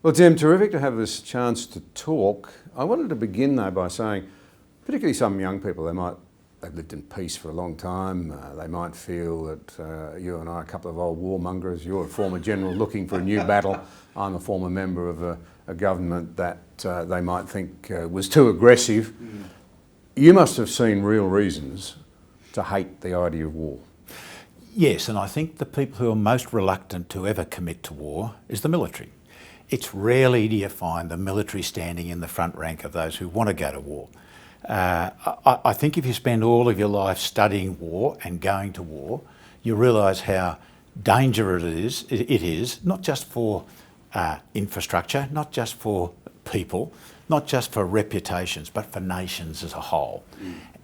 Well, Jim, terrific to have this chance to talk. I wanted to begin though by saying, particularly some young people, they've lived in peace for a long time. They might feel that you and I are a couple of old warmongers. You're a former general looking for a new battle. I'm a former member of a government that they might think was too aggressive. You must have seen real reasons to hate the idea of war. Yes, and I think the people who are most reluctant to ever commit to war is the military. It's rarely do you find the military standing in the front rank of those who want to go to war. I think if you spend all of your life studying war and going to war, you realise how dangerous it is, not just for infrastructure, not just for people, not just for reputations, but for nations as a whole.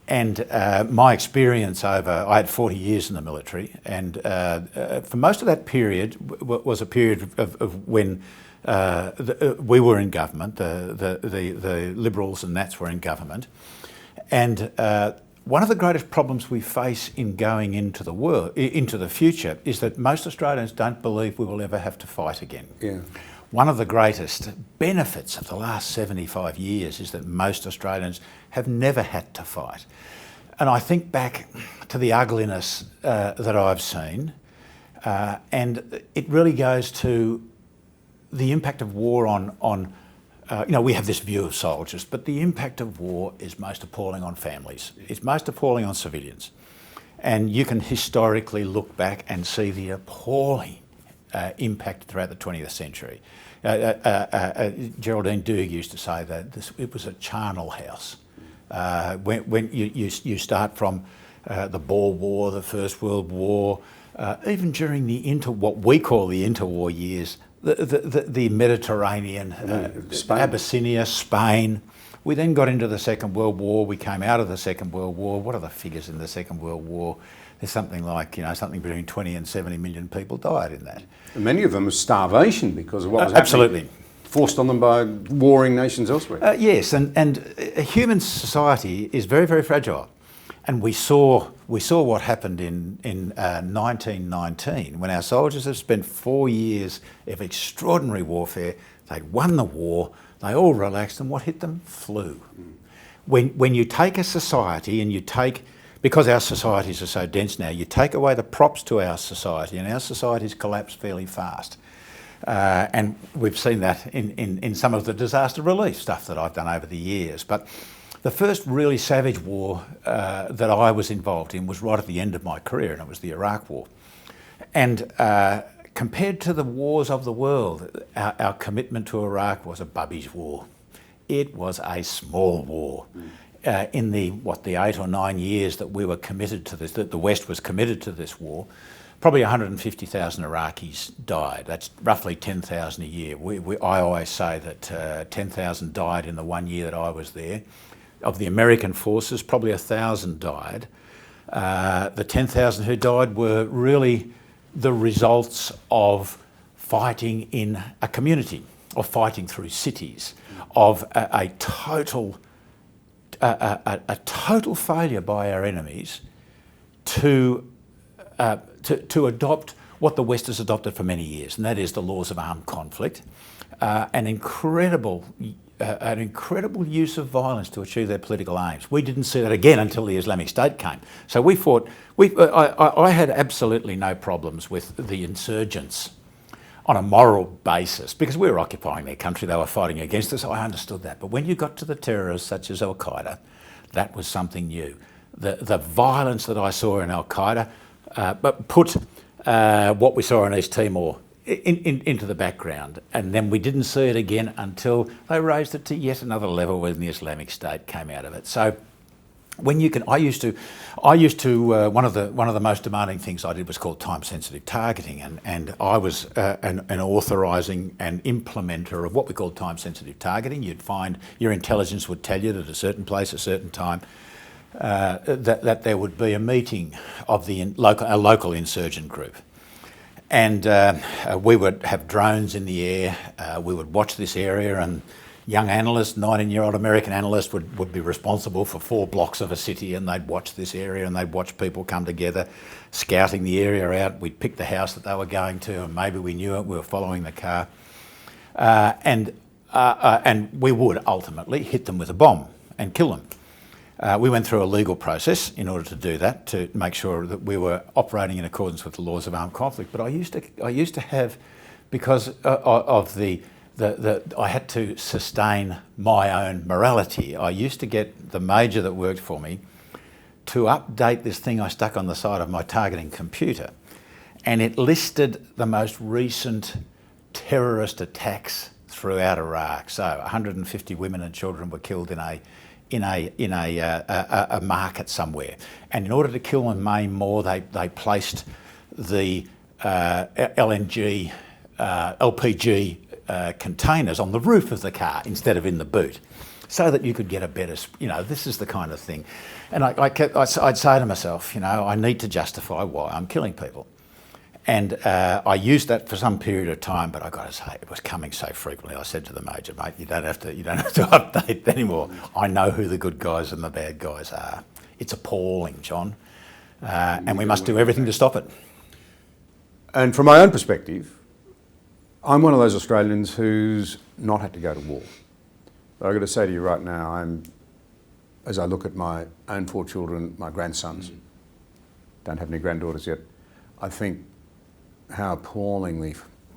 And my experience I had 40 years in the military, and for most of that period was a period of when we were in government, the Liberals and Nats were in government. And one of the greatest problems we face in going into the future is that most Australians don't believe we will ever have to fight again. Yeah. One of the greatest benefits of the last 75 years is that most Australians have never had to fight. And I think back to the ugliness that I've seen, and it really goes to the impact of war on we have this view of soldiers, but the impact of war is most appalling on families. It's most appalling on civilians. And you can historically look back and see the appalling impact throughout the 20th century. Geraldine Doogue used to say that it was a charnel house. When you start from the Boer War, the First World War, even during what we call the interwar years, the Mediterranean, Abyssinia, Spain. We then got into the Second World War. We came out of the Second World War. What are the figures in the Second World War? There's something like, something between 20 and 70 million people died in that. And many of them were starvation because of what was absolutely forced on them by warring nations elsewhere. Yes, and a human society is very, very fragile. And we saw what happened in 1919 when our soldiers had spent 4 years of extraordinary warfare. They'd won the war, they all relaxed, and what hit them? Flu. When you take a society and because our societies are so dense now, you take away the props to our society and our societies collapse fairly fast. And we've seen that in some of the disaster relief stuff that I've done over the years. But the first really savage war that I was involved in was right at the end of my career, and it was the Iraq War. And compared to the wars of the world, our commitment to Iraq was a bubby's war. It was a small war. In the 8 or 9 years that we were committed to this, that the West was committed to this war, probably 150,000 Iraqis died. That's roughly 10,000 a year. I always say that 10,000 died in the 1 year that I was there. Of the American forces, probably 1,000 died. The 10,000 who died were really the results of fighting in a community, of fighting through cities, of a total failure by our enemies to adopt what the West has adopted for many years, and that is the laws of armed conflict, an incredible use of violence to achieve their political aims. We didn't see that again until the Islamic State came. So we fought. I had absolutely no problems with the insurgents on a moral basis because we were occupying their country. They were fighting against us. I understood that. But when you got to the terrorists such as Al Qaeda, that was something new. The violence that I saw in Al Qaeda put what we saw in East Timor into the background, and then we didn't see it again until they raised it to yet another level when the Islamic State came out of it. So when you can, I used to one of the most demanding things I did was called time-sensitive targeting, and I was an authorising and implementer of what we called time-sensitive targeting. You'd find your intelligence would tell you that at a certain place, a certain time, that there would be a meeting of a local insurgent group. And we would have drones in the air, we would watch this area, and young analysts, 19-year-old American analysts would be responsible for 4 blocks of a city, and they'd watch this area and they'd watch people come together, scouting the area out. We'd pick the house that they were going to, and maybe we knew it, we were following the car. And we would ultimately hit them with a bomb and kill them. We went through a legal process in order to do that, to make sure that we were operating in accordance with the laws of armed conflict. But I used to have, because of I had to sustain my own morality. I used to get the major that worked for me to update this thing I stuck on the side of my targeting computer, and it listed the most recent terrorist attacks throughout Iraq. So 150 women and children were killed in a market somewhere, and in order to kill and maim more, they placed the LPG containers on the roof of the car instead of in the boot, so that you could get a better, this is the kind of thing. And I'd say to myself, I need to justify why I'm killing people. And I used that for some period of time, but I got to say, it was coming so frequently. I said to the major, mate, you don't have to update anymore. I know who the good guys and the bad guys are. It's appalling, John, and we must do everything to stop it. And from my own perspective, I'm one of those Australians who's not had to go to war. But I've got to say to you right now, as I look at my own 4 children, my grandsons, don't have any granddaughters yet, I think how appallingly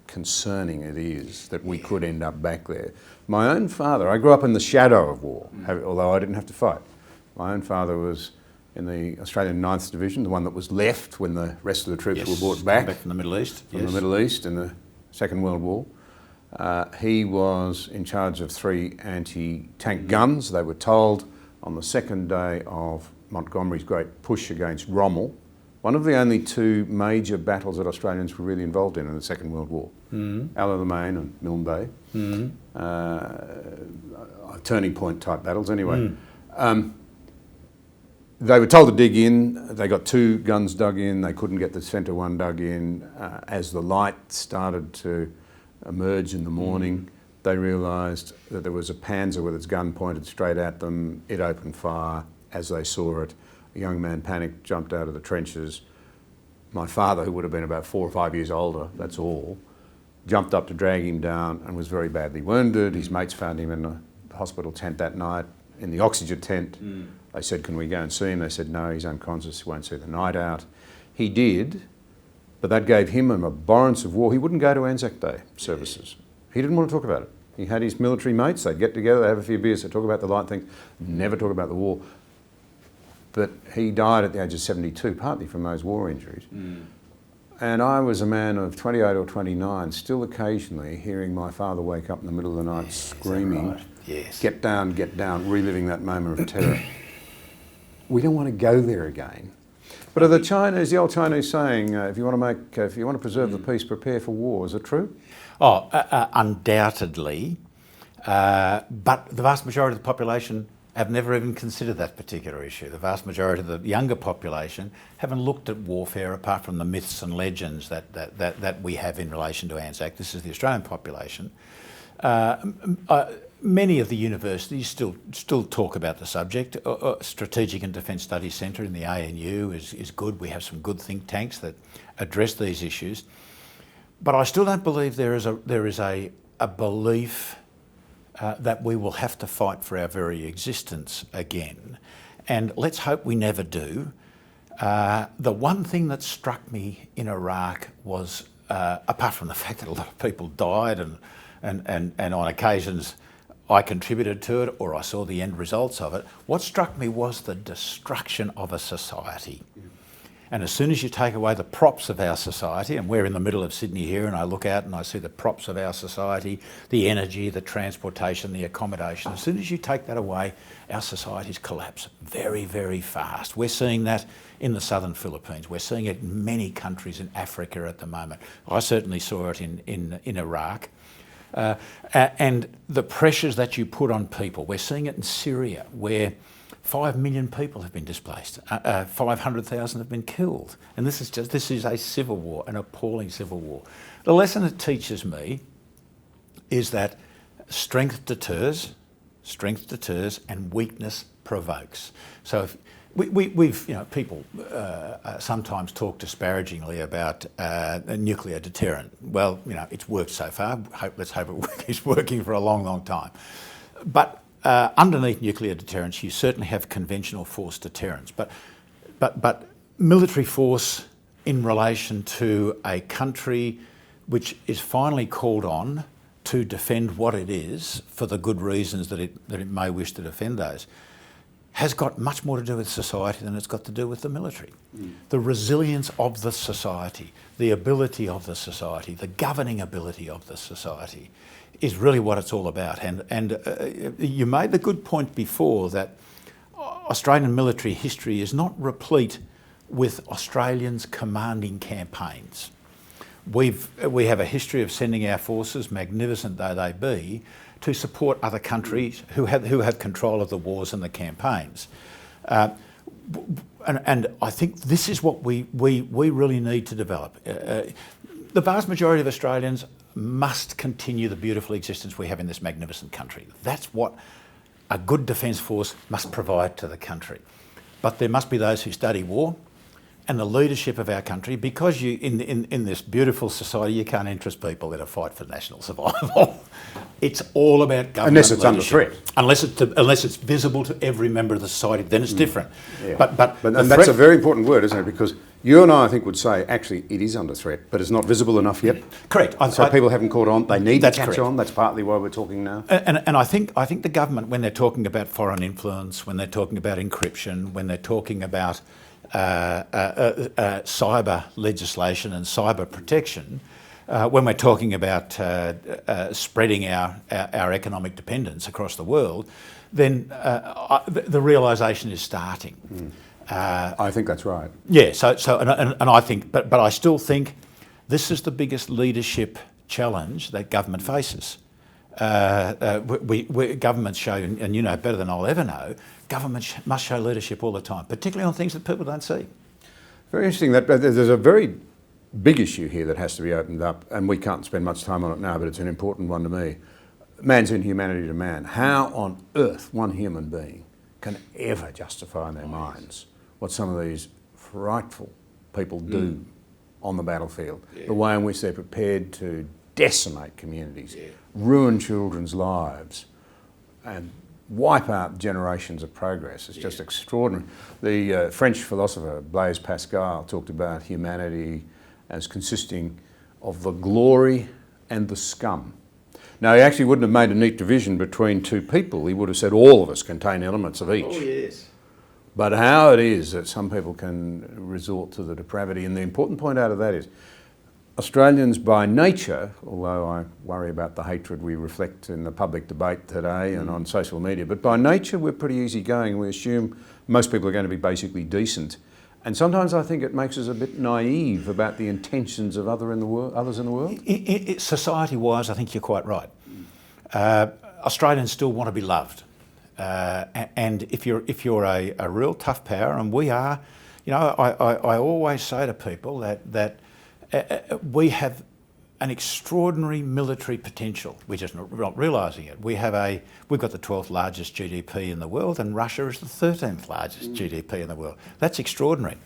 concerning it is that we could end up back there. My own father, I grew up in the shadow of war, although I didn't have to fight. My own father was in the Australian 9th Division, the one that was left when the rest of the troops were brought back from the Middle East. From the Middle East in the Second World War. He was in charge of 3 anti-tank guns. They were told on the second day of Montgomery's great push against Rommel, one of the only 2 major battles that Australians were really involved in the Second World War, Alamein and Milne Bay, turning point type battles anyway. They were told to dig in. They got 2 guns dug in. They couldn't get the centre one dug in. As the light started to emerge in the morning, they realised that there was a Panzer with its gun pointed straight at them. It opened fire. As they saw it, a young man panicked, jumped out of the trenches. My father, who would have been about 4 or 5 years older, that's all, jumped up to drag him down and was very badly wounded. His mates found him in a hospital tent that night, in the oxygen tent. They said, can we go and see him? They said, no, he's unconscious, he won't see the night out. He did, but that gave him an abhorrence of war. He wouldn't go to Anzac Day services. He didn't want to talk about it. He had his military mates, they'd get together, they'd have a few beers, they'd talk about the light things, never talk about the war. But he died at the age of 72, partly from those war injuries. And I was a man of 28 or 29, still occasionally hearing my father wake up in the middle of the night screaming, right? Yes. Get down, reliving that moment of terror. We don't want to go there again. But are the old Chinese saying, if you want to preserve the peace, prepare for war. Is it true? Undoubtedly. But the vast majority of the population have never even considered that particular issue. The vast majority of the younger population haven't looked at warfare apart from the myths and legends that we have in relation to Anzac. This is the Australian population. Many of the universities still talk about the subject. Strategic and Defence Studies Centre in the ANU is good. We have some good think tanks that address these issues. But I still don't believe there is a belief that we will have to fight for our very existence again. And let's hope we never do. The one thing that struck me in Iraq was, apart from the fact that a lot of people died and on occasions I contributed to it or I saw the end results of it, what struck me was the destruction of a society. And as soon as you take away the props of our society, and we're in the middle of Sydney here, and I look out and I see the props of our society, the energy, the transportation, the accommodation, as soon as you take that away, our societies collapse very, very fast. We're seeing that in the southern Philippines. We're seeing it in many countries in Africa at the moment. I certainly saw it in Iraq. And the pressures that you put on people, we're seeing it in Syria, where 5 million people have been displaced, 500,000 have been killed. And this is a civil war, an appalling civil war. The lesson it teaches me is that strength deters and weakness provokes. So we've, people sometimes talk disparagingly about a nuclear deterrent. Well, it's worked so far. Let's hope it keeps working for a long, long time. But underneath nuclear deterrence, you certainly have conventional force deterrence. But military force in relation to a country which is finally called on to defend what it is for the good reasons that it may wish to defend those, has got much more to do with society than it's got to do with the military. The resilience of the society, the ability of the society, the governing ability of the society is really what it's all about. And you made the good point before that Australian military history is not replete with Australians commanding campaigns. We have a history of sending our forces, magnificent though they be, to support other countries who have control of the wars and the campaigns. And I think this is what we really need to develop. The vast majority of Australians must continue the beautiful existence we have in this magnificent country. That's what a good defence force must provide to the country. But there must be those who study war and the leadership of our country, because in this beautiful society, you can't interest people in a fight for national survival. It's all about government unless it's leadership. under threat. Unless it's visible to every member of the society, then it's different. Yeah. But and that's a very important word, isn't it? Because you and I think, would say, actually, it is under threat, but it's not visible enough yet. Correct. So people haven't caught on. They need to catch correct. on. That's partly why we're talking now. And I think the government, when they're talking about foreign influence, when they're talking about encryption, when they're talking about cyber legislation and cyber protection, when we're talking about spreading our economic dependence across the world, then the realisation is starting. I think that's right. Yeah. And I think, but I still think this is the biggest leadership challenge that government faces. Governments show, and you know better than I'll ever know, governments must show leadership all the time, particularly on things that people don't see. Very interesting. That there's a very big issue here that has to be opened up, and we can't spend much time on it now, but it's an important one to me. Man's inhumanity to man. How on earth one human being can ever justify in their minds what some of these frightful people do on the battlefield, the way in which they're prepared to decimate communities, ruin children's lives, and wipe out generations of progress. It's just extraordinary. The French philosopher Blaise Pascal talked about humanity as consisting of the glory and the scum. Now, he actually wouldn't have made a neat division between two people. He would have said all of us contain elements of each. Oh, yes. But how it is that some people can resort to the depravity, and the important point out of that is Australians by nature, although I worry about the hatred we reflect in the public debate today and on social media, but by nature we're pretty easygoing. We assume most people are going to be basically decent. And sometimes I think it makes us a bit naive about the intentions of others in the world. Society-wise, I think you're quite right. Australians still want to be loved. And if you're a real tough power, and we are, I always say to people that we have an extraordinary military potential. We're just not realising it. We've got the 12th largest GDP in the world, and Russia is the 13th largest GDP in the world. That's extraordinary.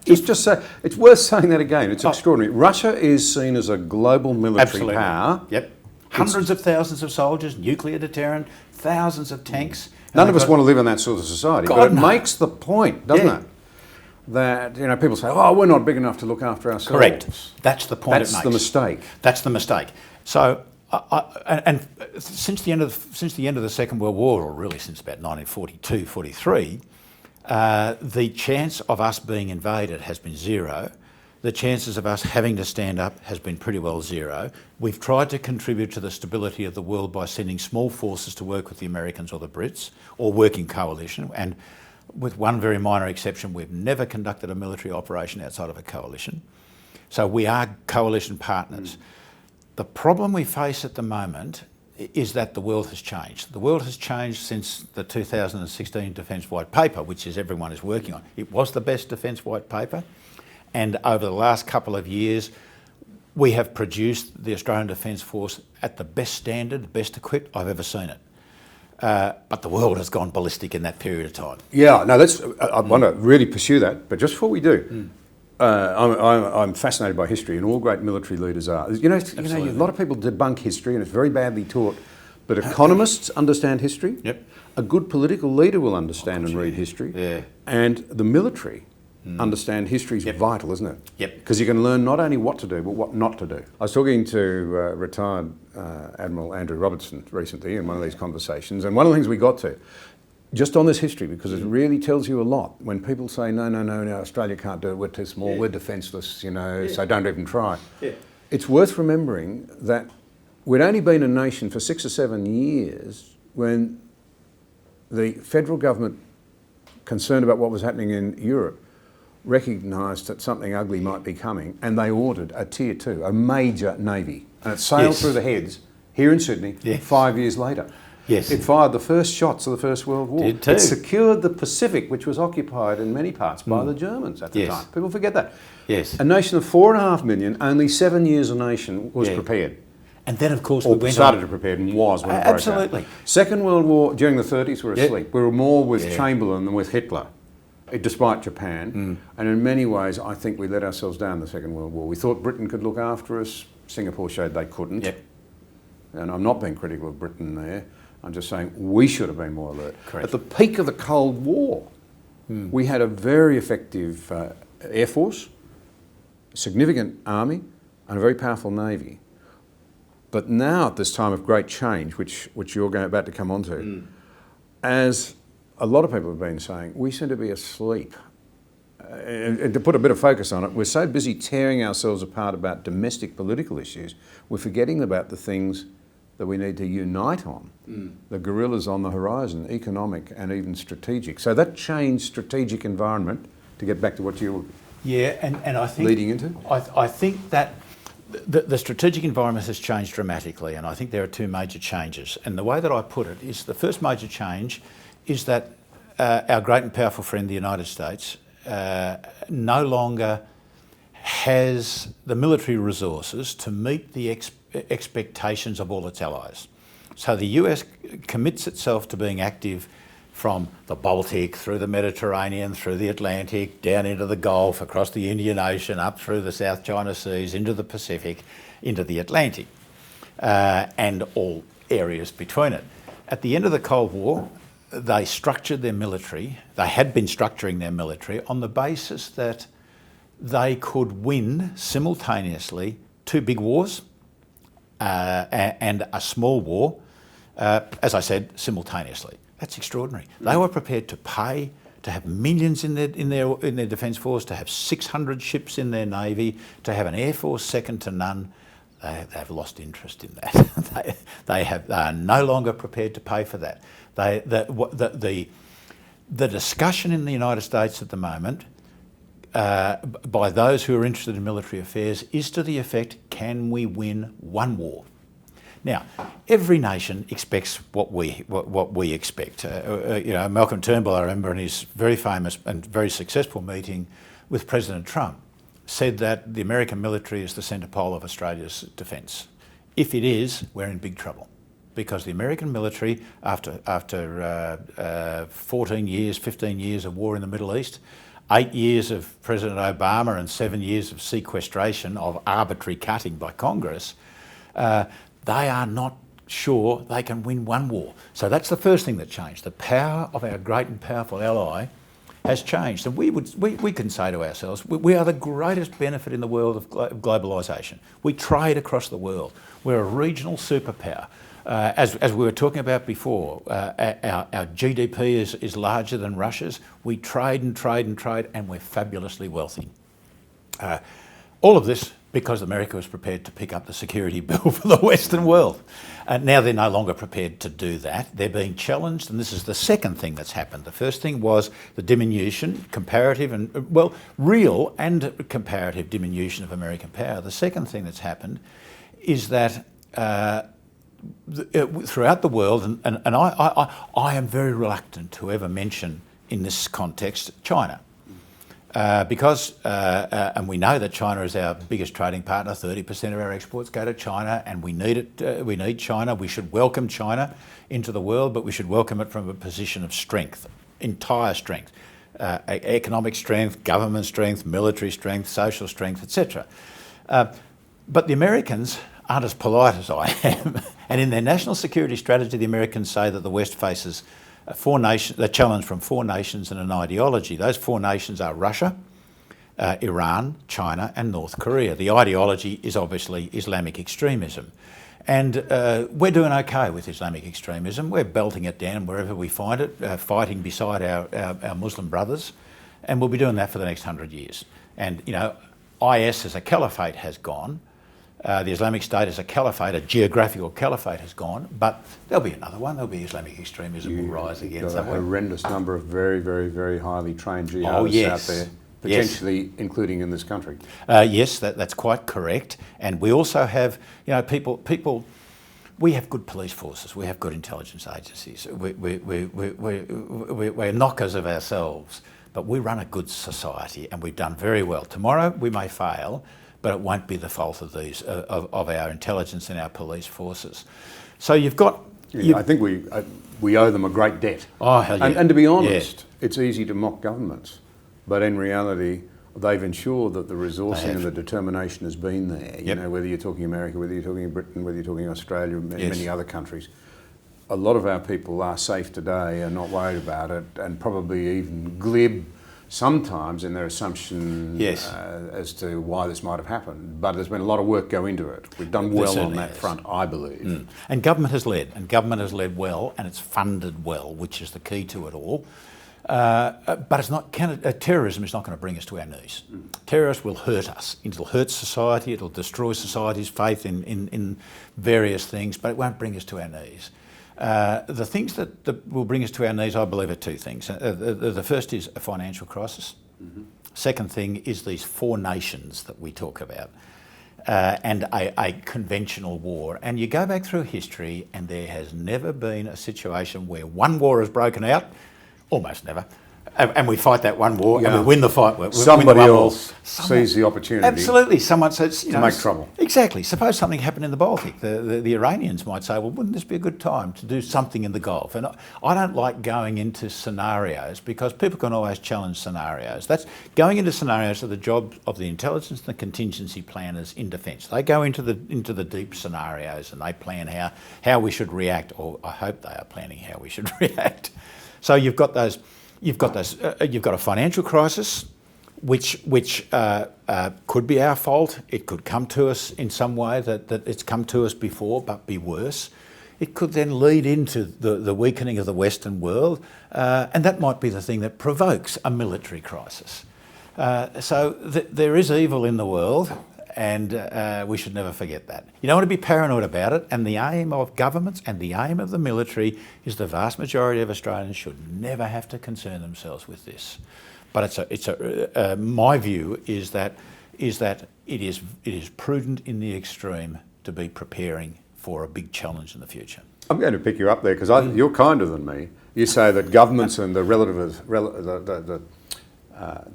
It's worth saying that again. It's extraordinary. Russia is seen as a global military power. Yep. Hundreds of thousands of soldiers, nuclear deterrent, thousands of tanks. None of us want to live in that sort of society, but it makes the point, doesn't it? That people say, "Oh, we're not big enough to look after ourselves." Correct. That's the point. That's the mistake. That's the mistake. So, and since the end of the Second World War, or really since about 1942, 43, the chance of us being invaded has been zero. The chances of us having to stand up has been pretty well zero. We've tried to contribute to the stability of the world by sending small forces to work with the Americans or the Brits, or work in coalition, and with one very minor exception, we've never conducted a military operation outside of a coalition. So we are coalition partners. The problem we face at the moment is that the world has changed. The world has changed since the 2016 Defence White Paper, which everyone is working on. It was the best Defence White Paper, and over the last couple of years, we have produced the Australian Defence Force at the best standard, the best equipped I've ever seen it. But the world has gone ballistic in that period of time. Yeah, no, I want to really pursue that. But just before we do, I'm fascinated by history, and all great military leaders are. You know, a lot of people debunk history, and it's very badly taught. But economists understand history. Yep. A good political leader will understand and read history. Yeah. And the military understand history is vital, isn't it? Yep. Because you can learn not only what to do, but what not to do. I was talking to retired Admiral Andrew Robertson recently in one of these conversations, and one of the things we got to, just on this history, because it really tells you a lot. When people say, no, Australia can't do it, we're too small, we're defenceless, so don't even try. Yeah. It's worth remembering that we'd only been a nation for 6 or 7 years when the federal government, concerned about what was happening in Europe, recognised that something ugly might be coming, and they ordered a Tier 2, a major navy. And it sailed through the heads here in Sydney 5 years later. Yes. It fired the first shots of the First World War. Did too. It secured the Pacific, which was occupied in many parts by the Germans at the time. People forget that. Yes. A nation of 4.5 million, only 7 years a nation was prepared. And then, of course, we went started to prepare and was when it broke out. Absolutely. Second World War, during the 30s, we were asleep. We were more with Chamberlain than with Hitler, despite Japan. And in many ways, I think we let ourselves down in the Second World War. We thought Britain could look after us. Singapore showed they couldn't. Yep. And I'm not being critical of Britain there. I'm just saying we should have been more alert. Correct. At the peak of the Cold War, we had a very effective Air Force, a significant army, and a very powerful navy. But now, at this time of great change, which you're about to come onto, as a lot of people have been saying, we seem to be asleep. And to put a bit of focus on it, we're so busy tearing ourselves apart about domestic political issues, we're forgetting about the things that we need to unite on. The guerrillas on the horizon, economic and even strategic. So that changed strategic environment, to get back to what you were and I think leading into. I think that the strategic environment has changed dramatically, and I think there are two major changes. And the way that I put it is the first major change is that our great and powerful friend, the United States, no longer has the military resources to meet the expectations of all its allies. So the US commits itself to being active from the Baltic, through the Mediterranean, through the Atlantic, down into the Gulf, across the Indian Ocean, up through the South China Seas, into the Pacific, into the Atlantic, and all areas between it. At the end of the Cold War, they structured their military, they had been structuring their military on the basis that they could win simultaneously 2 big wars and a small war, as I said, simultaneously. That's extraordinary. They were prepared to pay to have millions in their defence force, to have 600 ships in their navy, to have an air force second to none. They have lost interest in that. they are no longer prepared to pay for that. The discussion in the United States at the moment by those who are interested in military affairs is to the effect, can we win one war? Now, every nation expects what we expect. Malcolm Turnbull, I remember, in his very famous and very successful meeting with President Trump, said that the American military is the centre pole of Australia's defence. If it is, we're in big trouble, because the American military, after 14 years, 15 years of war in the Middle East, 8 years of President Obama and 7 years of sequestration of arbitrary cutting by Congress, they are not sure they can win one war. So that's the first thing that changed. The power of our great and powerful ally has changed. And we can say to ourselves, we are the greatest benefit in the world of globalisation. We trade across the world. We're a regional superpower. As we were talking about before, our GDP is larger than Russia's. We trade and trade and trade, and we're fabulously wealthy. All of this because America was prepared to pick up the security bill for the Western world. Now they're no longer prepared to do that. They're being challenged, and this is the second thing that's happened. The first thing was the diminution, comparative and, well, real and comparative diminution of American power. The second thing that's happened is that throughout the world, and I am very reluctant to ever mention in this context China. And we know that China is our biggest trading partner. 30% of our exports go to China, and we need it. We need China. We should welcome China into the world, but we should welcome it from a position of strength, entire strength, economic strength, government strength, military strength, social strength, etc. But the Americans aren't as polite as I am, and in their national security strategy, the Americans say that the West faces a challenge from 4 nations and an ideology. Those 4 nations are Russia, Iran, China and North Korea. The ideology is obviously Islamic extremism. And we're doing okay with Islamic extremism. We're belting it down wherever we find it, fighting beside our Muslim brothers, and we'll be doing that for the next 100 years. And, you know, IS as a caliphate has gone. The Islamic State as a caliphate, a geographical caliphate, has gone, but there'll be another one. There'll be Islamic extremism will rise again somewhere. A horrendous number of very, very, very highly trained jihadists out there, potentially including in this country. Yes, that's quite correct. And we also have, you know, people. We have good police forces. We have good intelligence agencies. We're knockers of ourselves, but we run a good society, and we've done very well. Tomorrow we may fail, but it won't be the fault of these of our intelligence and our police forces. So you've got. I think we owe them a great debt. Oh, hell yeah. And to be honest, it's easy to mock governments, but in reality, they've ensured that the resourcing and the determination has been there. You know, whether you're talking America, whether you're talking Britain, whether you're talking Australia, and many other countries. A lot of our people are safe today, are not worried about it, and probably even glib sometimes in their assumption as to why this might have happened. But there's been a lot of work go into it. We've done well on that front, I believe. And government has led well, and it's funded well, which is the key to it all. But it's not. Terrorism is not going to bring us to our knees. Terrorists will hurt us. It'll hurt society. It'll destroy society's faith in various things, but it won't bring us to our knees. The things that will bring us to our knees, I believe, are 2 things. The first is a financial crisis. Second thing is these 4 nations that we talk about, and a conventional war. And you go back through history, and there has never been a situation where one war has broken out, almost never, and we fight that one war and we win the fight. Somebody else sees the opportunity. Absolutely, someone says to make trouble. Exactly. Suppose something happened in the Baltic. The Iranians might say, "Well, wouldn't this be a good time to do something in the Gulf?" And I don't like going into scenarios because people can always challenge scenarios. That's going into scenarios are the job of the intelligence and the contingency planners in defence. They go into the deep scenarios and they plan how we should react, or I hope they are planning how we should react. So you've got a financial crisis, which could be our fault. It could come to us in some way that it's come to us before, but be worse. It could then lead into the weakening of the Western world, and that might be the thing that provokes a military crisis. So there is evil in the world, and we should never forget that. You don't want to be paranoid about it, and the aim of governments and the aim of the military is the vast majority of Australians should never have to concern themselves with this. But my view is that it is prudent in the extreme to be preparing for a big challenge in the future. I'm going to pick you up there because you're kinder than me. You say that governments and the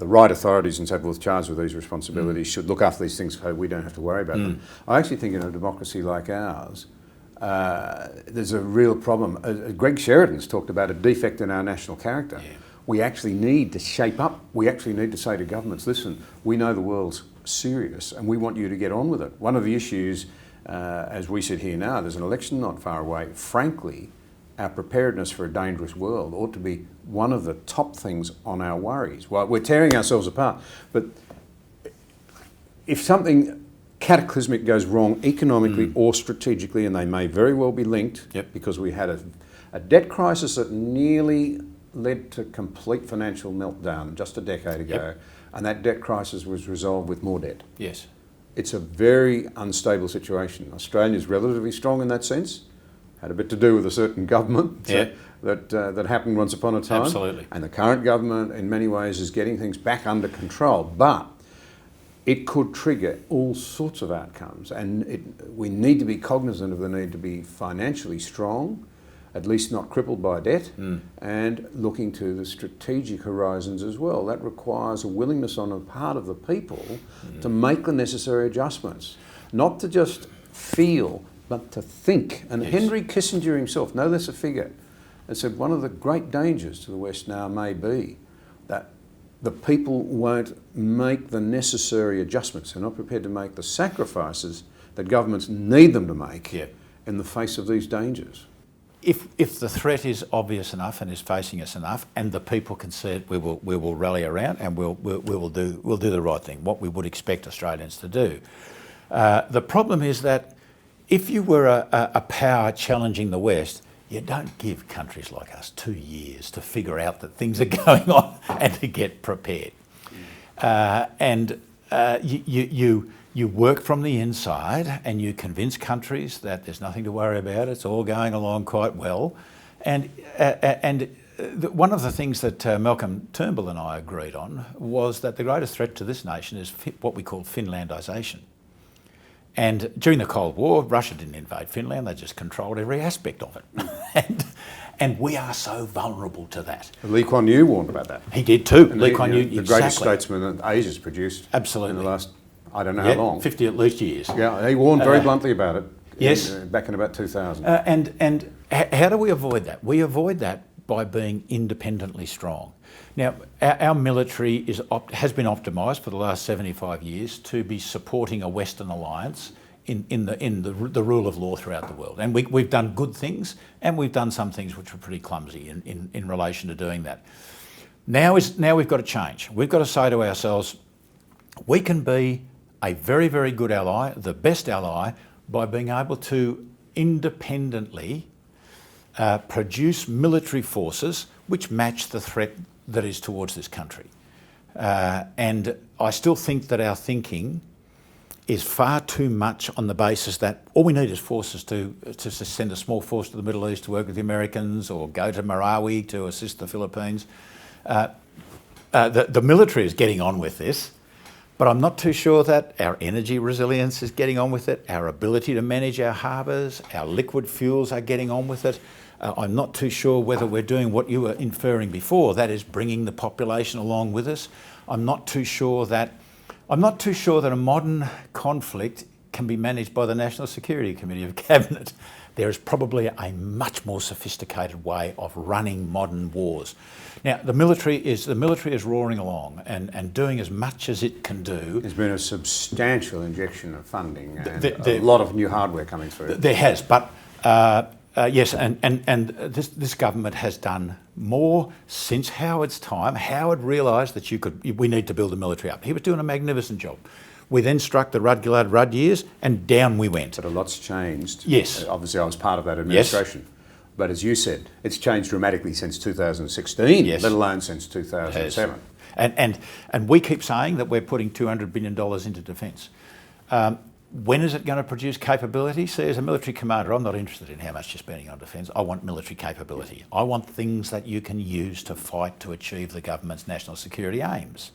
right authorities and so forth charged with these responsibilities should look after these things so we don't have to worry about them. I actually think in a democracy like ours, there's a real problem. Greg Sheridan's talked about a defect in our national character. Yeah. We actually need to shape up. We actually need to say to governments, listen, we know the world's serious and we want you to get on with it. One of the issues, as we sit here now, there's an election not far away. Frankly, our preparedness for a dangerous world ought to be one of the top things on our worries. Well, we're tearing ourselves apart, but if something cataclysmic goes wrong economically or strategically, and they may very well be linked, because we had a debt crisis that nearly led to complete financial meltdown just a decade ago, and that debt crisis was resolved with more debt. Yes. It's a very unstable situation. Australia's relatively strong in that sense. Had a bit to do with a certain government that happened once upon a time. Absolutely. And the current government, in many ways, is getting things back under control. But it could trigger all sorts of outcomes. And we need to be cognizant of the need to be financially strong, at least not crippled by debt, and looking to the strategic horizons as well. That requires a willingness on the part of the people to make the necessary adjustments, not to just feel, but to think. And Henry Kissinger himself, no less a figure, has said one of the great dangers to the West now may be that the people won't make the necessary adjustments. They're not prepared to make the sacrifices that governments need them to make in the face of these dangers. If the threat is obvious enough and is facing us enough, and the people can see it, we will rally around and we'll do the right thing, what we would expect Australians to do. The problem is that if you were a power challenging the West, you don't give countries like us 2 years to figure out that things are going on and to get prepared. You work from the inside and you convince countries that there's nothing to worry about, it's all going along quite well. And one of the things that Malcolm Turnbull and I agreed on was that the greatest threat to this nation is what we call Finlandisation. And during the Cold War, Russia didn't invade Finland, they just controlled every aspect of it. And we are so vulnerable to that. Lee Kuan Yew warned about that. He did too. And Lee Kuan Yew, the greatest statesman that Asia's produced in the last, I don't know how long. 50 at least years. Yeah, he warned very bluntly about it. Yes. Back in about 2000. And how do we avoid that? We avoid that by being independently strong. Now, our military has been optimised for the last 75 years to be supporting a Western alliance in the rule of law throughout the world. And we've done good things, and we've done some things which were pretty clumsy in relation to doing that. Now we've got to change. We've got to say to ourselves, we can be a very, very good ally, the best ally, by being able to independently produce military forces which match the threat that is towards this country. And I still think that our thinking is far too much on the basis that all we need is forces to send a small force to the Middle East to work with the Americans or go to Marawi to assist the Philippines. The military is getting on with this, but I'm not too sure that our energy resilience is getting on with it, our ability to manage our harbours, our liquid fuels are getting on with it. I'm not too sure whether we're doing what you were inferring before, that is bringing the population along with us. I'm not too sure that a modern conflict can be managed by the National Security Committee of Cabinet. There is probably a much more sophisticated way of running modern wars. Now, the military is roaring along and doing as much as it can do. There's been a substantial injection of funding and a lot of new hardware coming through. There has, but yes, and this government has done more since Howard's time. Howard realised that we need to build the military up. He was doing a magnificent job. We then struck the Rudd years, and down we went. But a lot's changed. Yes. Obviously, I was part of that administration. Yes. But as you said, it's changed dramatically since 2016, let alone since 2007. And we keep saying that we're putting $200 billion into defence. When is it going to produce capability? See, as a military commander, I'm not interested in how much you're spending on defence. I want military capability. I want things that you can use to fight to achieve the government's national security aims.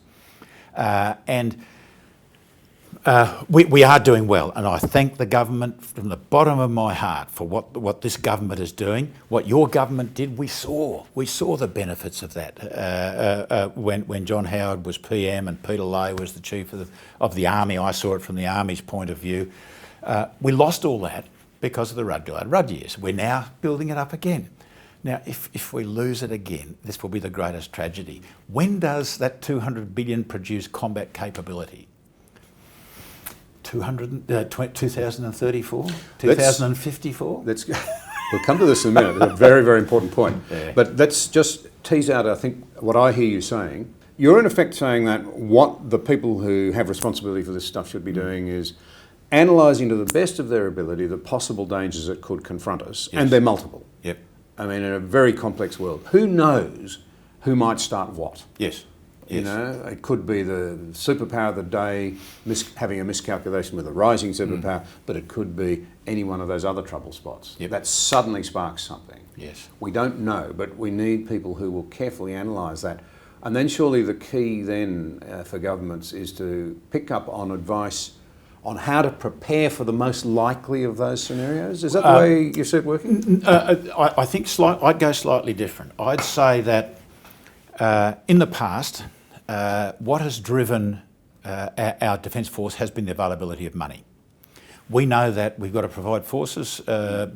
We are doing well, and I thank the government from the bottom of my heart for what this government is doing. What your government did, we saw the benefits of that when John Howard was PM and Peter Lay was the chief of the army. I saw it from the army's point of view. We lost all that because of the Rudd years. We're now building it up again. Now, if we lose it again, this will be the greatest tragedy. When does that $200 billion produce combat capability? 2034? 2054? We'll come to this in a minute. It's a very, very important point. Yeah. But let's just tease out, I think, what I hear you saying. You're in effect saying that what the people who have responsibility for this stuff should be doing is analysing to the best of their ability the possible dangers that could confront us, and they're multiple. Yep. I mean, in a very complex world, who knows who might start what? Yes. You know, it could be the superpower of the day having a miscalculation with a rising superpower, but it could be any one of those other trouble spots. Yep. That suddenly sparks something. Yes. We don't know, but we need people who will carefully analyse that. And then surely the key then for governments is to pick up on advice on how to prepare for the most likely of those scenarios? Is that the way you see it working? I think I'd go slightly different. I'd say that in the past, what has driven our Defence Force has been the availability of money. We know that we've got to provide forces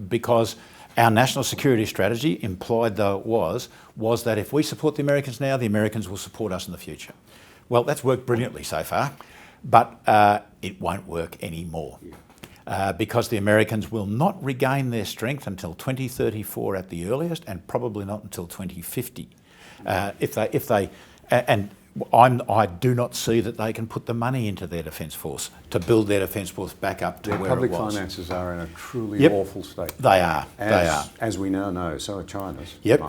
because our national security strategy, implied though it was that if we support the Americans now, the Americans will support us in the future. Well, that's worked brilliantly so far, but it won't work anymore because the Americans will not regain their strength until 2034 at the earliest, and probably not until 2050. I do not see that they can put the money into their Defence Force to build their Defence Force back up to where it was. Public finances are in a truly awful state. They are. As we now know, so are China's. Yep,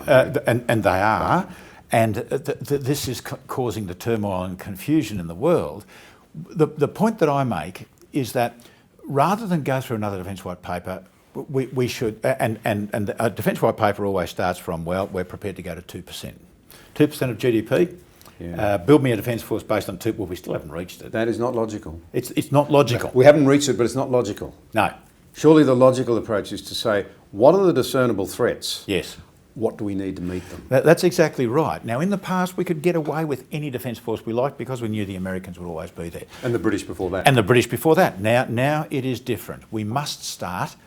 and they are. And this is causing the turmoil and confusion in the world. The point that I make is that rather than go through another Defence White Paper, we should, and a Defence White Paper always starts from, well, we're prepared to go to 2%. 2% of GDP. Yeah. Build me a Defence Force based on 2%. Well, we still haven't reached it. That is not logical. It's not logical. We haven't reached it, but it's not logical. No. Surely the logical approach is to say, what are the discernible threats? Yes. What do we need to meet them? That's exactly right. Now, in the past, we could get away with any Defence Force we liked because we knew the Americans would always be there. And the British before that. Now it is different. We must start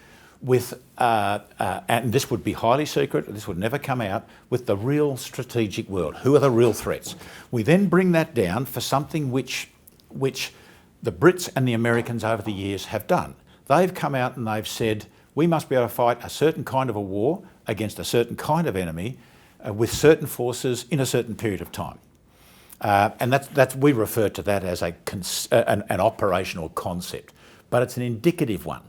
with, and this would be highly secret, this would never come out, with the real strategic world. Who are the real threats? We then bring that down for something which the Brits and the Americans over the years have done. They've come out and they've said, we must be able to fight a certain kind of a war against a certain kind of enemy with certain forces in a certain period of time. And we refer to that as an operational concept, but it's an indicative one.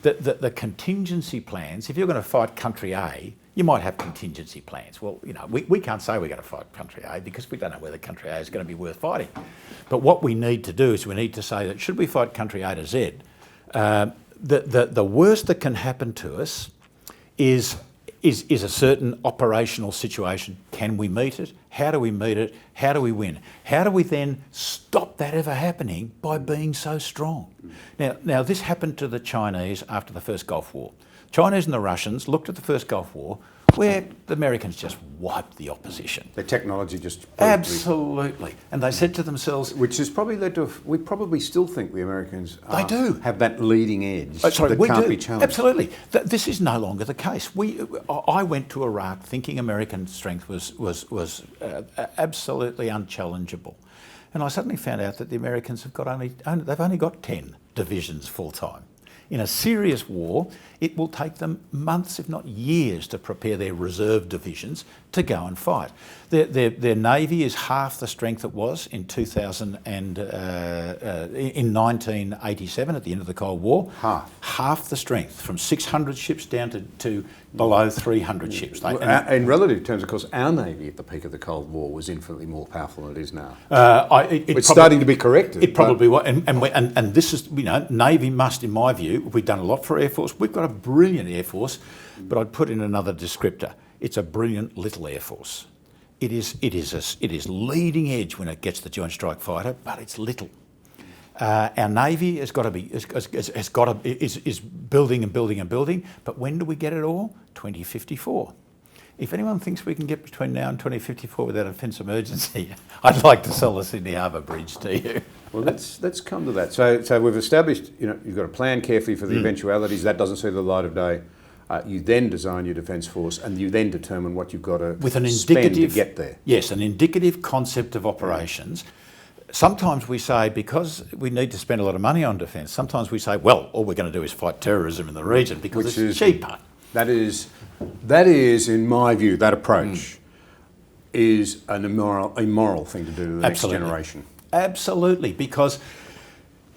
The contingency plans, if you're going to fight country A, you might have contingency plans. Well, you know, we can't say we're going to fight country A because we don't know whether country A is going to be worth fighting. But what we need to do is we need to say that should we fight country A to Z, the worst that can happen to us is a certain operational situation. Can we meet it? How do we meet it? How do we win? How do we then stop that ever happening by being so strong? Now this happened to the Chinese after the first Gulf War. Chinese and the Russians looked at the first Gulf War where the Americans just wiped the opposition. The technology just... Absolutely. And they said to themselves... Which has probably led to... We probably still think the Americans have that leading edge that can't be challenged. Absolutely. This is no longer the case. I went to Iraq thinking American strength was absolutely unchallengeable. And I suddenly found out that the Americans they've only got 10 divisions full-time. In a serious war, it will take them months, if not years, to prepare their reserve divisions to go and fight. Their navy is half the strength it was in 1987 at the end of the Cold War. Half the strength, from 600 ships down to below 300 ships. In relative terms, of course, our navy at the peak of the Cold War was infinitely more powerful than it is now. It's starting to be corrected. It probably was, and this is, you know, Navy must, in my view, we've done a lot for Air Force. We've got a brilliant Air Force, but I'd put in another descriptor. It's a brilliant little Air Force. It is leading edge when it gets the Joint Strike Fighter, but it's little. Our Navy is building and building and building, but when do we get it all? 2054. If anyone thinks we can get between now and 2054 without a defence emergency, I'd like to sell the Sydney Harbour Bridge to you. Well, let's come to that. So we've established, you know, you've got to plan carefully for the eventualities. That doesn't see the light of day. You then design your Defence Force, and you then determine what you've got to spend to get there. Yes, an indicative concept of operations. Sometimes we say, because we need to spend a lot of money on defence, sometimes we say, well, all we're going to do is fight terrorism in the region because it's cheaper. That is, in my view, that approach is an immoral thing to do to the next generation. Absolutely, because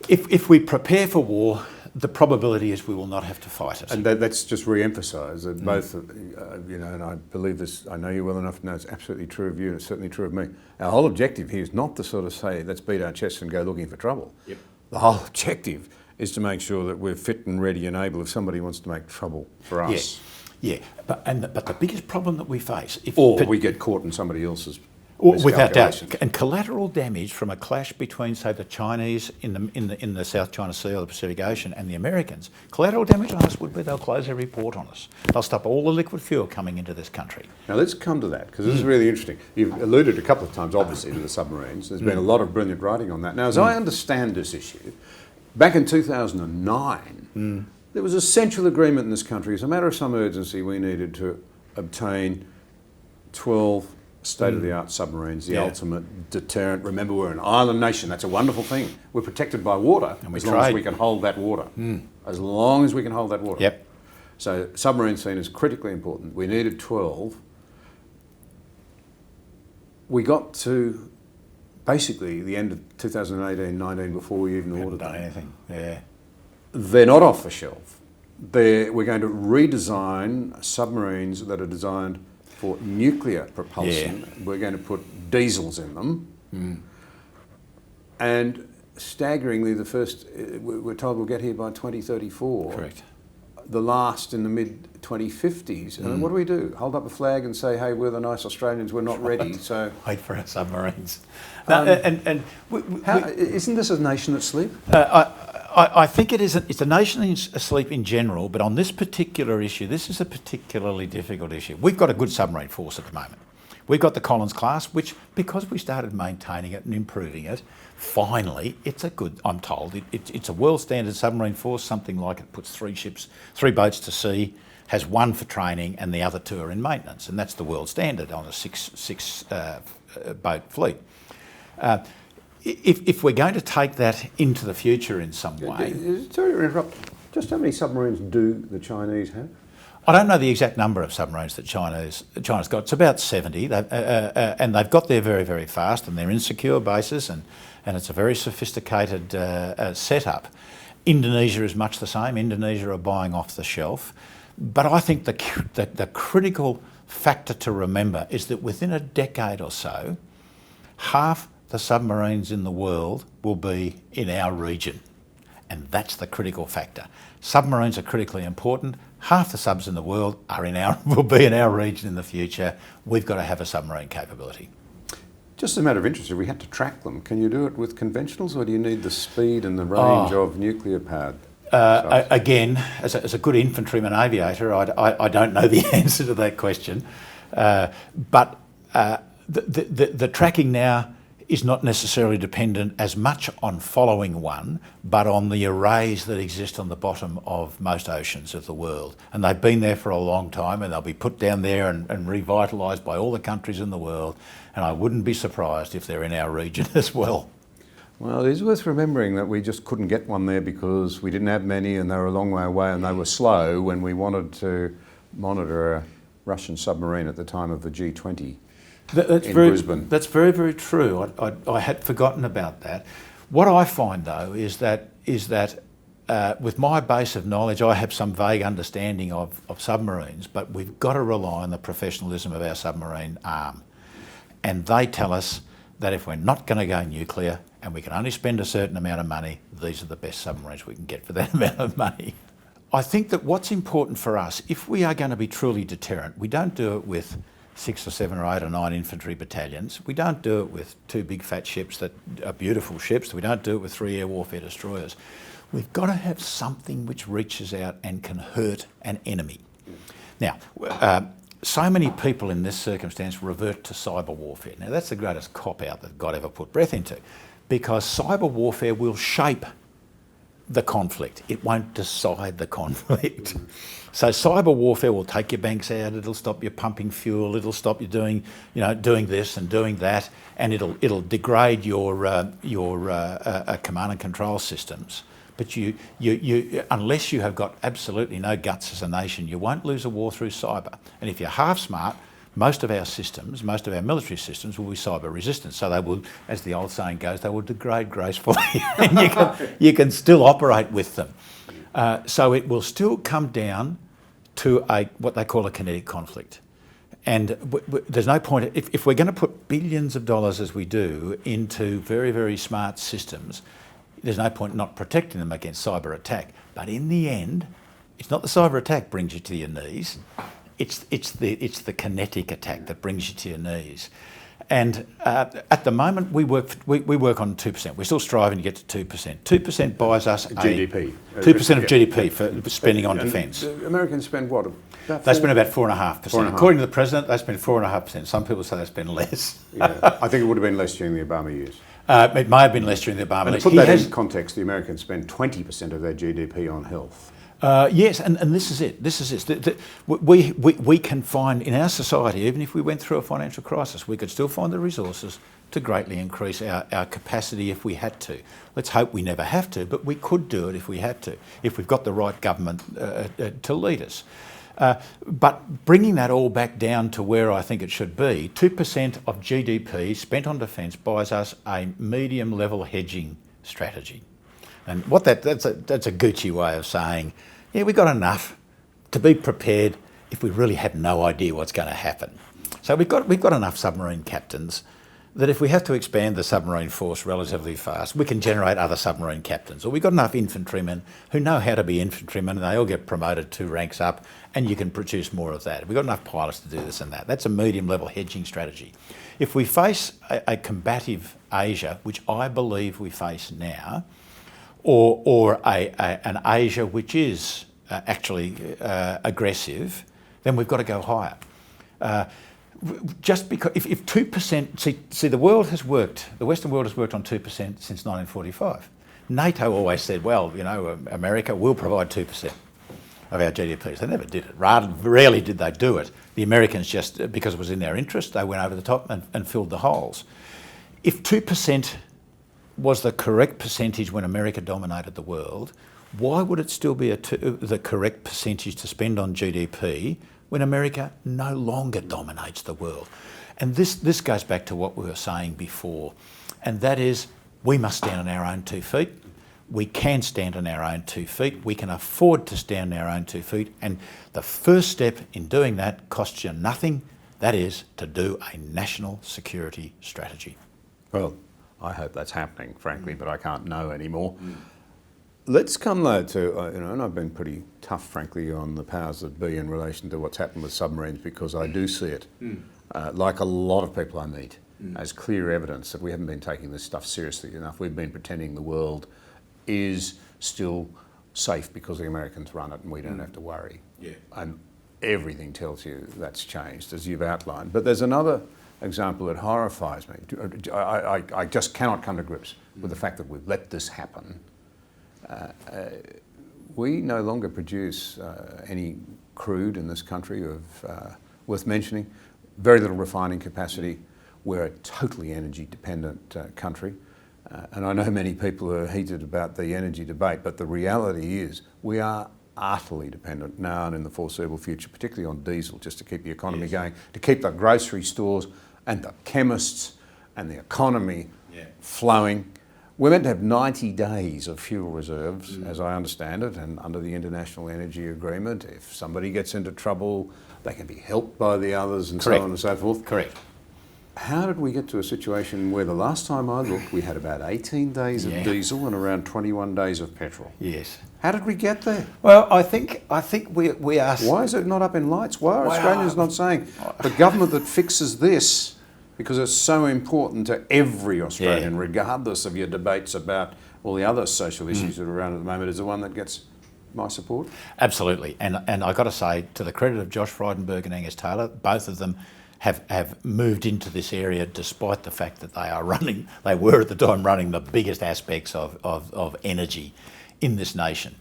if we prepare for war, the probability is we will not have to fight it. And that's just re-emphasise that both, you know, and I believe this, I know you well enough to know it's absolutely true of you and it's certainly true of me. Our whole objective here is not to sort of say, let's beat our chests and go looking for trouble. Yep. The whole objective is to make sure that we're fit and ready and able if somebody wants to make trouble for us. Yeah, but the biggest problem that we face... we get caught in somebody else's Without doubt, miscalculations. and collateral damage from a clash between, say, the Chinese in the South China Sea or the Pacific Ocean and the Americans, collateral damage on us would be they'll close every port on us. They'll stop all the liquid fuel coming into this country. Now let's come to that, because this is really interesting. You've alluded a couple of times, obviously, to the submarines. There's been a lot of brilliant writing on that. Now, as I understand this issue, back in 2009, there was a central agreement in this country. As a matter of some urgency, we needed to obtain 12 state-of-the-art submarines, the ultimate deterrent. Remember, we're an island nation. That's a wonderful thing. We're protected by water as long as we can hold that water. As long as we can hold that water. Yep. So submarines seen as critically important. We needed 12. We got to basically the end of 2018-19 before we even ordered Done them. anything? Yeah. They're not off the shelf. We're going to redesign submarines that are designed for nuclear propulsion. We're going to put diesels in them. And staggeringly, the first, we're told we'll get here by 2034. Correct. The last in the mid-2050s. And what do? Hold up a flag and say, hey, we're the nice Australians, we're not ready, so... Wait for our submarines. Isn't this a nation asleep? I think it's a nation asleep in general, but on this particular issue, this is a particularly difficult issue. We've got a good submarine force at the moment. We've got the Collins class, which, because we started maintaining it and improving it, finally, it's a good, I'm told, it's a world standard submarine force, something like it puts 3 boats to sea, has 1 for training and the other 2 are in maintenance, and that's the world standard on a six boat fleet. If we're going to take that into the future in some way... Sorry to interrupt. Just how many submarines do the Chinese have? I don't know the exact number of submarines that China's got. It's about 70, and they've got there very, very fast, and they're in secure bases, and it's a very sophisticated setup. Indonesia is much the same. Indonesia are buying off the shelf. But I think the critical factor to remember is that within a decade or so, half the submarines in the world will be in our region. And that's the critical factor. Submarines are critically important. Half the subs in the world will be in our region in the future. We've got to have a submarine capability. Just a matter of interest, if we had to track them, can you do it with conventionals, or do you need the speed and the range of nuclear-powered? Again, as a good infantryman aviator, I don't know the answer to that question. But the tracking now is not necessarily dependent as much on following one, but on the arrays that exist on the bottom of most oceans of the world. And they've been there for a long time, and they'll be put down there and revitalised by all the countries in the world. And I wouldn't be surprised if they're in our region as well. Well, it is worth remembering that we just couldn't get one there because we didn't have many, and they were a long way away, and they were slow when we wanted to monitor a Russian submarine at the time of the G20. Brisbane. That's very, very true. I had forgotten about that. What I find, though, is that with my base of knowledge, I have some vague understanding of submarines, but we've got to rely on the professionalism of our submarine arm. And they tell us that if we're not going to go nuclear and we can only spend a certain amount of money, these are the best submarines we can get for that amount of money. I think that what's important for us, if we are going to be truly deterrent, we don't do it with 6 or 7 or 8 or 9 infantry battalions. We don't do it with 2 big fat ships that are beautiful ships. We don't do it with 3 air warfare destroyers. We've got to have something which reaches out and can hurt an enemy. Now, so many people in this circumstance revert to cyber warfare. Now, that's the greatest cop-out that God ever put breath into, because cyber warfare will shape the conflict. It won't decide the conflict. So cyber warfare will take your banks out, it'll stop you pumping fuel, it'll stop you doing this and doing that, and it'll degrade your command and control systems. But you unless you have got absolutely no guts as a nation, you won't lose a war through cyber. And if you're half smart, most of our systems, most of our military systems will be cyber resistant. So they will, as the old saying goes, they will degrade gracefully and you can still operate with them. So it will still come down to what they call a kinetic conflict. And there's no point, if we're going to put billions of dollars as we do into very, very smart systems, there's no point not protecting them against cyber attack. But in the end, it's not the cyber attack brings you to your knees. It's the kinetic attack that brings you to your knees. And at the moment, we work on 2%. We're still striving to get to 2%. 2% buys us GDP. 2% of GDP for spending on defence. Americans spend what? They spend about 4.5%. According to the president, they spend 4.5%. Some people say they spend less. Yeah. I think it would have been less during the Obama years. It may have been less during the Obama years. To put that in context, the Americans spend 20% of their GDP on health. Yes, and this is it. This is it. We can find in our society, even if we went through a financial crisis, we could still find the resources to greatly increase our capacity if we had to. Let's hope we never have to, but we could do it if we had to, if we've got the right government to lead us. But bringing that all back down to where I think it should be, 2% of GDP spent on defence buys us a medium-level hedging strategy. And what that's a Gucci way of saying, yeah, we've got enough to be prepared if we really have no idea what's going to happen. So we've got enough submarine captains that if we have to expand the submarine force relatively fast, we can generate other submarine captains. Or we've got enough infantrymen who know how to be infantrymen and they all get promoted 2 ranks up and you can produce more of that. We've got enough pilots to do this and that. That's a medium-level hedging strategy. If we face a combative Asia, which I believe we face now, or an Asia which is actually aggressive, then we've got to go higher. Just because if 2%, see the world has worked, the Western world has worked on 2% since 1945. NATO always said, well, you know, America will provide 2% of our GDPs. They never did it. Rarely did they do it. The Americans just, because it was in their interest, they went over the top and filled the holes. If 2% was the correct percentage when America dominated the world, why would it still be the correct percentage to spend on GDP when America no longer dominates the world? And this goes back to what we were saying before, and that is we must stand on our own 2 feet. We can stand on our own 2 feet. We can afford to stand on our own 2 feet. And the first step in doing that costs you nothing. That is to do a national security strategy. Well, I hope that's happening, frankly, but I can't know anymore. Let's come though to, and I've been pretty tough, frankly, on the powers that be in relation to what's happened with submarines, because I do see it, like a lot of people I meet, as clear evidence that we haven't been taking this stuff seriously enough. We've been pretending the world is still safe because the Americans run it and we don't have to worry. Yeah. And everything tells you that's changed, as you've outlined. But there's another example that horrifies me. I just cannot come to grips with the fact that we've let this happen. We no longer produce any crude in this country worth mentioning. Very little refining capacity. We're a totally energy dependent country. And I know many people are heated about the energy debate, but the reality is we are utterly dependent now and in the foreseeable future, particularly on diesel, just to keep the economy going, to keep the grocery stores and the chemists and the economy flowing. We're meant to have 90 days of fuel reserves, as I understand it, and under the International Energy Agreement, if somebody gets into trouble, they can be helped by the others and Correct. so on and so forth. Correct. How did we get to a situation where the last time I looked, we had about 18 days of diesel and around 21 days of petrol? Yes. How did we get there? Well, I think we are. Why is it not up in lights? Why are Australians not saying the government that fixes this, because it's so important to every Australian, regardless of your debates about all the other social issues that are around at the moment, is the one that gets my support? Absolutely. And I've got to say, to the credit of Josh Frydenberg and Angus Taylor, both of them have moved into this area despite the fact that they were at the time running the biggest aspects of energy in this nation.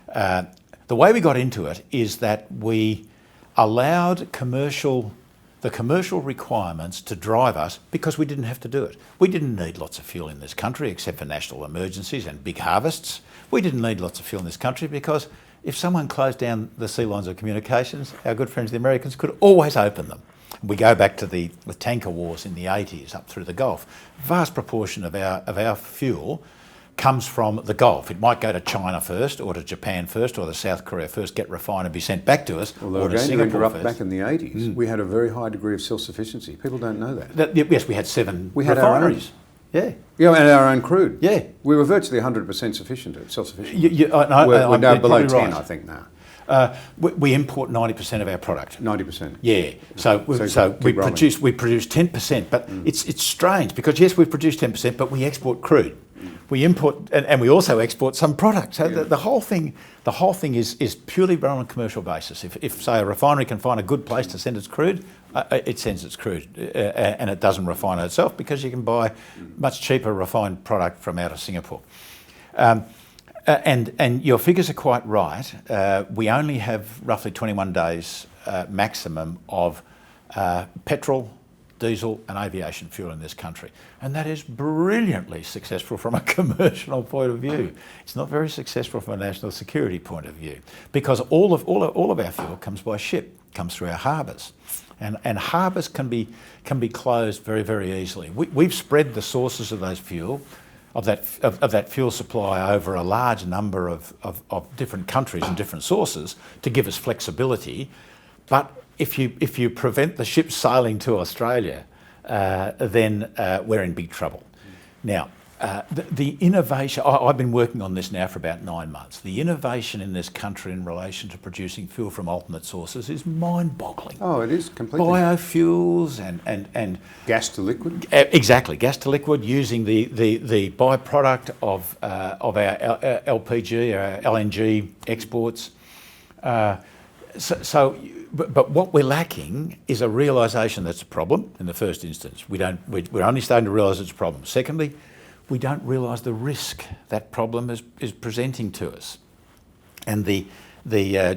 The way we got into it is that we allowed the commercial requirements to drive us because we didn't have to do it. We didn't need lots of fuel in this country except for national emergencies and big harvests. We didn't need lots of fuel in this country because if someone closed down the sea lines of communications, our good friends the Americans could always open them. We go back to the tanker wars in the 80s up through the Gulf. Vast proportion of our fuel comes from the Gulf. It might go to China first, or to Japan first, or to South Korea first, get refined and be sent back to us, Although or to again, Singapore to interrupt, first. back in the 80s, we had a very high degree of self-sufficiency. People don't know that. Yes, we had 7 We had refineries. Yeah, and our own crude. Yeah. We were virtually 100% self-sufficient. We're We're now below 10, right. I think, now. We import 90% of our product. 90%. Yeah. So we produce 10%, but it's strange because yes, we produce 10%, but we export crude. We import and we also export some products. So the whole thing is purely run on a commercial basis. If say a refinery can find a good place to send its crude, it sends its crude, and it doesn't refine it itself because you can buy much cheaper refined product from out of Singapore. And your figures are quite right. We only have roughly 21 days maximum of petrol, diesel and aviation fuel in this country. And that is brilliantly successful from a commercial point of view. It's not very successful from a national security point of view because all of our fuel comes by ship, comes through our harbours. And harbours can be closed very, very easily. We've spread the sources of those fuel, of that fuel supply over a large number of different countries and different sources to give us flexibility. But if you prevent the ships sailing to Australia, then we're in big trouble. Now, the innovation, I've been working on this now for about 9 months. The innovation in this country in relation to producing fuel from alternate sources is mind-boggling. Oh, it is completely. Biofuels and gas to liquid? Exactly, gas to liquid using the byproduct of our LPG, our LNG exports. But what we're lacking is a realisation that's a problem in the first instance. We're only starting to realise it's a problem. Secondly, we don't realise the risk that problem is presenting to us. And the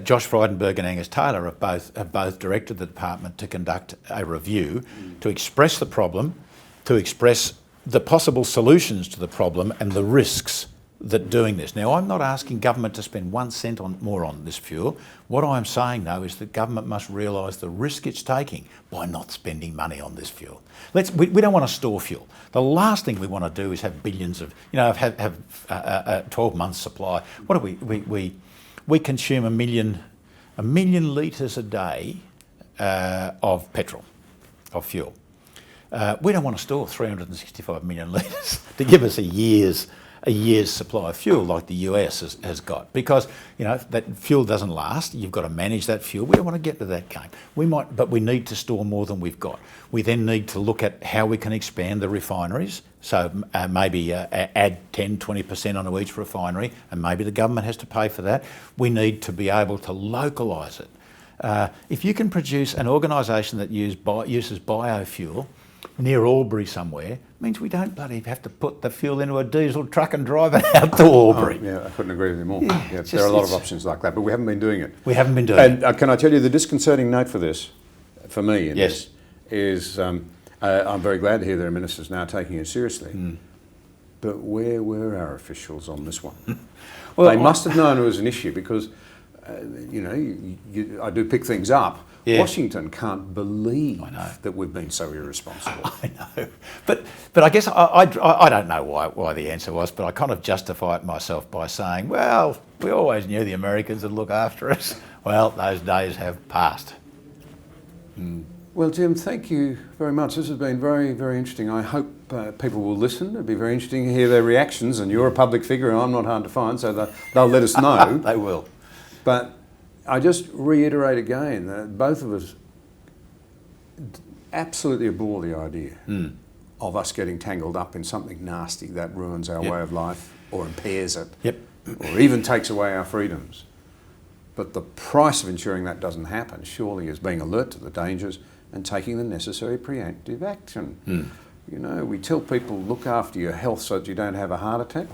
Josh Frydenberg and Angus Taylor have both directed the department to conduct a review to express the problem, to express the possible solutions to the problem and the risks that doing this. Now, I'm not asking government to spend 1 cent more on this fuel. What I'm saying, though, is that government must realise the risk it's taking by not spending money on this fuel. We don't want to store fuel. The last thing we want to do is have billions of, have a 12 month supply. What do we consume a million litres a day of petrol, of fuel. We don't want to store 365 million litres to give us a year's supply of fuel like the US has got, because that fuel doesn't last. You've got to manage that fuel. We don't want to get to that game. But we need to store more than we've got. We then need to look at how we can expand the refineries. So maybe add 10-20% onto each refinery, and maybe the government has to pay for that. We need to be able to localise it. If you can produce an organisation that uses biofuel near Albury somewhere, means we don't bloody have to put the fuel into a diesel truck and drive it out to Albury. Oh, yeah, I couldn't agree with you more. Yeah, there are a lot of options like that, but we haven't been doing it. We haven't been doing it. And can I tell you the disconcerting note for this, for me, in this, is I'm very glad to hear there are ministers now taking it seriously. But where were our officials on this one? Well, they must have known it was an issue because, I do pick things up. Yeah. Washington can't believe that we've been so irresponsible. I know, but I guess I don't know why the answer was, but I kind of justify it myself by saying, well, we always knew the Americans would look after us. Well, those days have passed. Well, Jim, thank you very much. This has been very, very interesting. I hope people will listen. It'd be very interesting to hear their reactions, and you're a public figure and I'm not hard to find, so they'll let us know. They will. But I just reiterate again that both of us absolutely abhor the idea of us getting tangled up in something nasty that ruins our way of life or impairs it or even takes away our freedoms. But the price of ensuring that doesn't happen surely is being alert to the dangers and taking the necessary preemptive action. We tell people, look after your health so that you don't have a heart attack.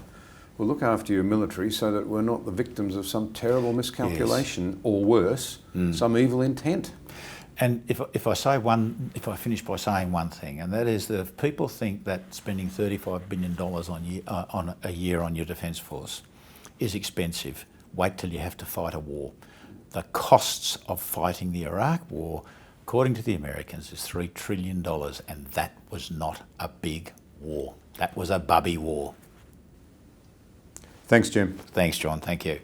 We'll look after your military so that we're not the victims of some terrible miscalculation or worse, some evil intent. And if I finish by saying one thing, and that is that if people think that spending $35 billion on a year on your defence force is expensive, wait till you have to fight a war. The costs of fighting the Iraq war, according to the Americans, is $3 trillion, and that was not a big war. That was a bubby war. Thanks, Jim. Thanks, John. Thank you.